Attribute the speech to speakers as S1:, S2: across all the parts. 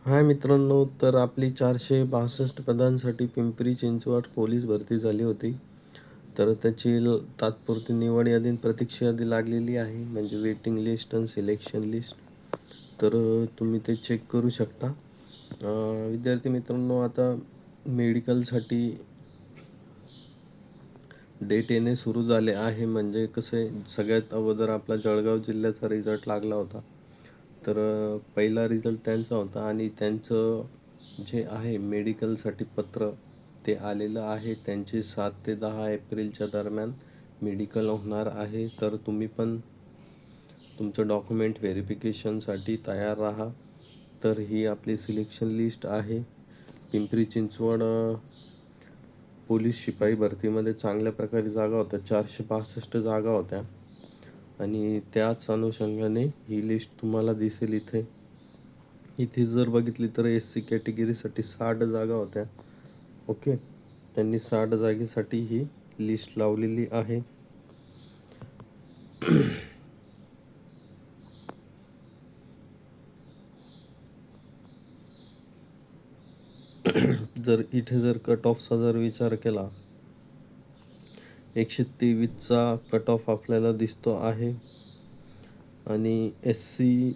S1: हाय मित्रांनो, तर आपली 462 पदांसाठी पिंपरी चिंचवड पोलीस भरती झाली होती. तर त्याची तात्पुरती निवड यादी प्रतीक्षा यादी लागलेली आहे, म्हणजे वेटिंग लिस्ट आणि सिलेक्शन लिस्ट. तर तुम्ही ते चेक करू शकता. विद्यार्थी मित्रांनो, आता मेडिकलसाठी डेट येणे सुरू झाले आहे. म्हणजे कसं आहे, सगळ्यात अगोदर आपला जळगाव जिल्ह्याचा रिझल्ट लागला होता. तर पहिला रिझल्ट त्यांचा होता आणि त्यांचं जे आहे मेडिकलसाठी पत्र ते आलेलं आहे. त्यांचे 7 ते 10 एप्रिलच्या दरम्यान मेडिकल होणार आहे. तर तुम्ही पण तुमचं डॉक्युमेंट व्हेरिफिकेशनसाठी तयार राहा. तर ही आपली सिलेक्शन लिस्ट आहे. पिंपरी चिंचवड पोलीस शिपाई भरतीमध्ये चांगल्या प्रकारे जागा होत्या, 462 जागा होत्या आणि त्याच अनुषंगाने ही लिस्ट तुम्हाला दिसेल इथे. इथे जर बघितली तर एस सी कॅटेगरीसाठी 60 जागा होत्या. ओके, त्यांनी 60 जागेसाठी ही लिस्ट लावलेली आहे. जर इथे जर कट ऑफचा जर विचार केला, 123चा कट ऑफ आपल्याला दिसतो आहे आणि एस सी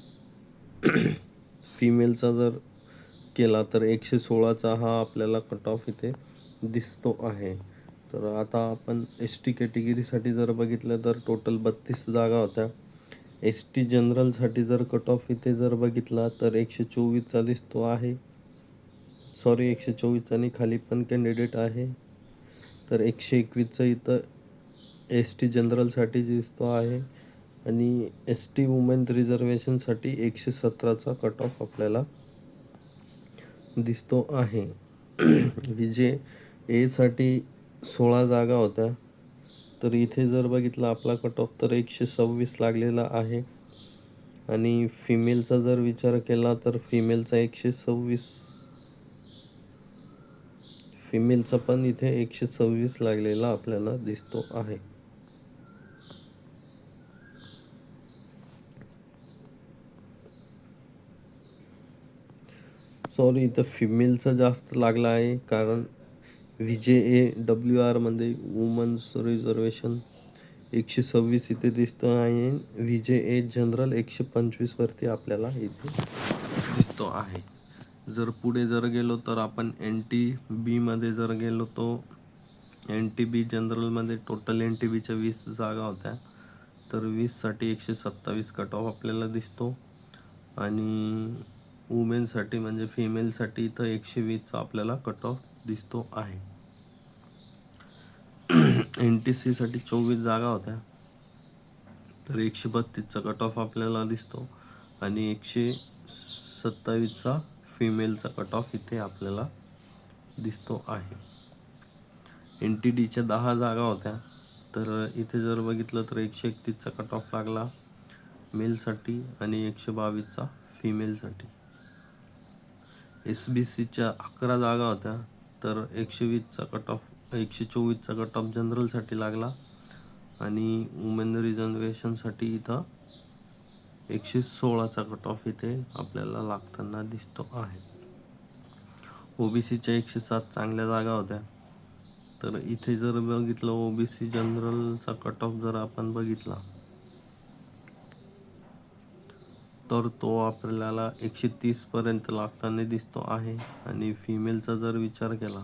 S1: फिमेलचा जर केला तर 116चा हा आपल्याला कट ऑफ इथे दिसतो आहे. तर आता आपण एस टी कॅटेगरीसाठी जर बघितलं तर टोटल 32 जागा होत्या. एस टी जनरलसाठी जर कट ऑफ इथे जर बघितला तर 124चा दिसतो आहे. सॉरी, 124चा आणि खाली पण कॅन्डिडेट आहे. तर 121चा इथं एस टी जनरलसाठी दिसतो आहे आणि एस टी वुमेन रिझर्वेशनसाठी 117चा कट ऑफ आपल्याला दिसतो आहे. विजे एसाठी 16 जागा होत्या. तर इथे जर बघितलं आपला कट ऑफ तर 126 लागलेला आहे आणि फिमेलचा जर विचार केला तर फिमेलचा 126, फिमेलचा पण इथे 126 लागलेला आपल्याला दिसतो आहे. सॉरी, इथं फिमेलचा जास्त लागला आहे कारण WR मध्ये वुमन्स रिझर्वेशन 126 इथे दिसतो आहे. जनरल 125 वरती आपल्याला इथे दिसतो आहे. जर पुढे जर गेलो तर आपण NTB मध्ये जर गेलो तो NTB जनरलमध्ये टोटल NTBच्या 20 जागा होत्या. तर 20साठी 127 कट ऑफ आपल्याला दिसतो आणि वुमेनसाठी म्हणजे फिमेलसाठी इथं 120चा आपल्याला कट ऑफ दिसतो आहे. NTCसाठी 24 जागा होत्या. तर 132चा कट ऑफ आपल्याला दिसतो आणि 127चा फिमेलचा कट ऑफ इथे आपल्याला दिसतो आहे. NTDच्या 10 जागा होत्या. तर इथे जर बघितलं तर 131चा कट ऑफ लागला मेलसाठी आणि 122चा फिमेलसाठी. SBCच्या 11 जागा होत्या. तर 120चा कट ऑफ 124चा कट ऑफ जनरलसाठी लागला आणि वुमेन रिझर्वेशनसाठी इथं 116चा कट ऑफ इथे आपल्याला लागताना दिसतो आहे. OBCच्या 107 चांगल्या जागा होत्या. तर इथे जर बघितलं OBC जनरलचा कट ऑफ जर आपण बघितला तर तो आपल्याला 130 पर्यंत लागताना दिसतो आहे आणि फिमेलचा जर विचार केला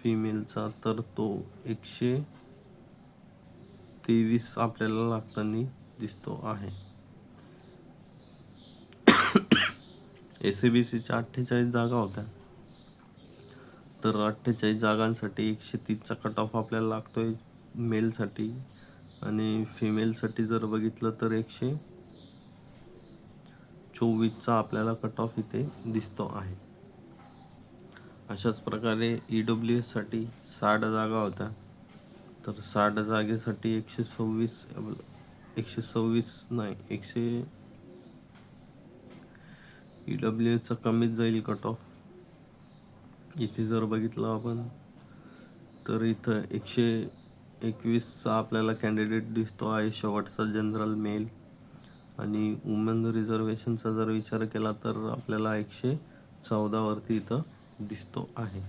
S1: फिमेलचा तर तो 123 आपल्याला लागताना दिसतो आहे. SABCच्या 48 जागा होत्या. तर 48 जागांसाठी 130चा कट ऑफ आपल्याला लागतोय मेलसाठी आणि फिमेलसाठी जर बघितलं तर 124चा आपल्याला कट ऑफ इथे दिसतो आहे. अशाच प्रकारे EWS साठी 60 जागा होत्या. तर 60 जागेसाठी 126 नाही, EWSचा कमीच जाईल कट ऑफ. इथे जर बघितलं आपण तर इथं 121चा आपल्याला कॅन्डिडेट दिसतो आहे शेवटचा जनरल मेल आणि वुमेन रिझर्वेशनचा जर विचार केला तर आपल्याला 114 वरती इथं दिसतो आहे.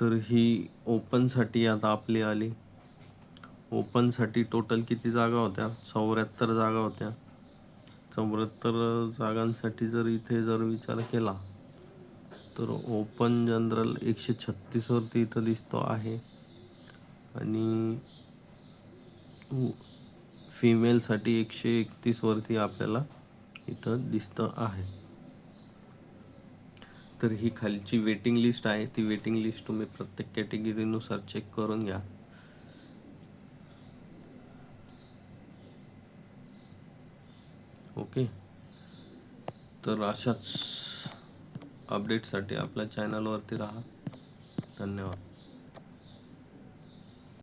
S1: तर ही ओपनसाठी आता आपली आली. ओपनसाठी टोटल किती जागा होत्या? 74 जागा होत्या. 74 जागांसाठी जर इथे जर विचार केला तर ओपन जनरल 136 वरती इथं दिसतो आहे आणि फिमेलसाठी 131 वरती आपल्याला इथं दिसतं आहे. तर ही खालची वेटिंग लिस्ट आहे. ती वेटिंग लिस्ट तुम्ही प्रत्येक कॅटेगरीनुसार चेक करून घ्या. ओके. तर अशाच अपडेटसाठी आपल्या चॅनलवरती राहा. धन्यवाद.